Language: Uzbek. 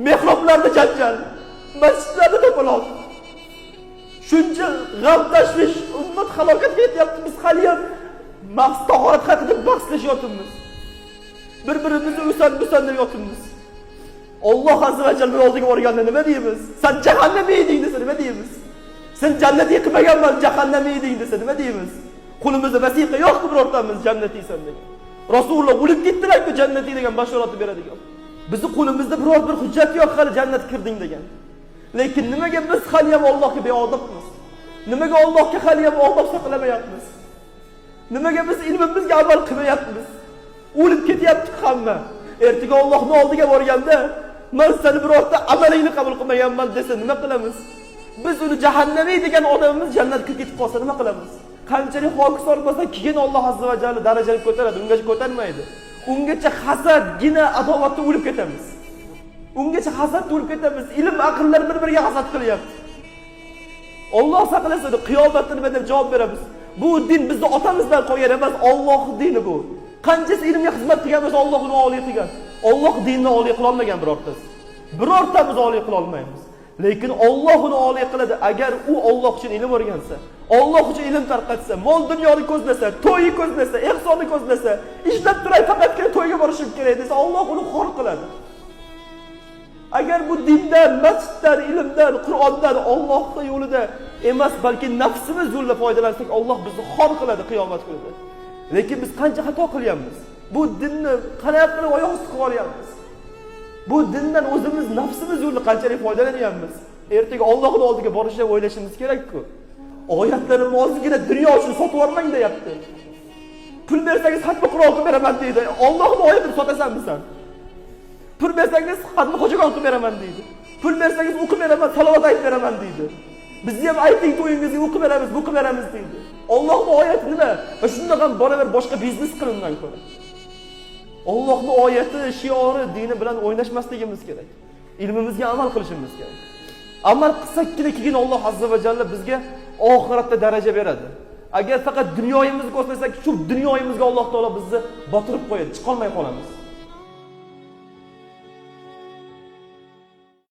mehroblarda janjal, masjidlarda to'polon. Shuncha g'am tashvish, ummat halokatga yetyapti. Biz hali ham maqsad tahorat haqida bahslashyapmiz. Bir-birimizni usan deb yotibmiz. Alloh azza va jalla oldiga borganda nima deymiz? Sen jahannamga eding desa nima deymiz? Sen jannatga qilmaganman, jahannamga eding desa nima deymiz? Qo'limizda vasiqa yo'q-ku birortamiz jannatiysan degan. Rasululloh o'lib ketdilar-ku jannatiy degan bashoratni beradigan. Bizni qo'limizda biror bir hujjat yo'q hali jannatga kirding degan. Lekin nimaga biz hali ham Allohga beodobmiz? Nimaga Allohga hali ham odob saqlamayapmiz? Nimaga biz ilmimizga amal qilmayapmiz? O'lib ketyapti hamma. Ertaga Allohning oldiga borganda, men seni birorta amalingni qabul qilmaganman desa nima qilamiz? Biz uni jahannamiy degan odamimiz jannatga ketib qolsa nima qilamiz? Qanchalik hokisor bo'lsa, keyin Alloh azza va jalla darajani ko'taradi, ungacha ko'tarmaydi. Ungacha hasadgina adovatda o'lib ketamiz. Ungacha hasadda o'lib ketamiz. Ilm, aqllar bir-biriga hasad qilyapti. Alloh saqlasin, qiyomatda nima deb javob beramiz? Bu din bizni otamizdan qolgan emas, Allohning dini bu. Qanchasi ilmga xizmat qilgan bo'lsa, Alloh uni oliy qilgan. Alloh dinni oliy qila olmagan birortasi. Birortamiz oliy qila olmaymiz. Lekin Alloh uni oliy qiladi agar u Alloh uchun ilm o'rgansa, Alloh uchun ilm tarqatsa, mol dunyoni ko'zlasa, to'yni ko'zlasa, ehsonni ko'zlasa, ishlab turay faqatgina to'yga borishim kerak desa, Alloh uni xor qiladi. Agar bu dindan, masjiddan, ilmdan, Qur'ondan, Allohning yo'lida emas, balki nafsimiz yo'lida foydalansak, Alloh bizni xor qiladi qiyomat kunida. Lekin biz qancha xato qilyapmiz? Bu dinni qanday qilib oyoq osti qilib olyapmiz? Bu dindan o'zimiz nafsimiz yo'lida qanchalik foydalanyapmiz? Ertaga Allohning oldiga borishni o'ylashimiz kerak-ku. Oyatlarimiz ozgina dunyo uchun sotib olmang deyapti. Pul bersangiz xatmi Qur'on qilib beraman deydi. Allohning oyatini sotasanmi sen? Pul bersangiz xatmi Xo'jagon qilib beraman deydi. Pul bersangiz o'qib beraman, salovat aytib beraman deydi. Bizni ham ayting to'yingizga o'qib beramiz, bu qilib beramiz deydi. Allohning oyati nima? Shundan ham baravar boshqa biznes qilingan ko'ra. Allohning oyati, shiori, dini bilan o'ynashmasligimiz kerak. Ilmimizga amal qilishimiz kerak. Amal qilsakkina keyin Alloh azza va jalla bizga oxiratda daraja beradi. Agar faqat dunyoyimizni ko'zlasak, shu dunyoyimizga Alloh taolo bizni botirib qo'yadi, chiqolmay qolamiz.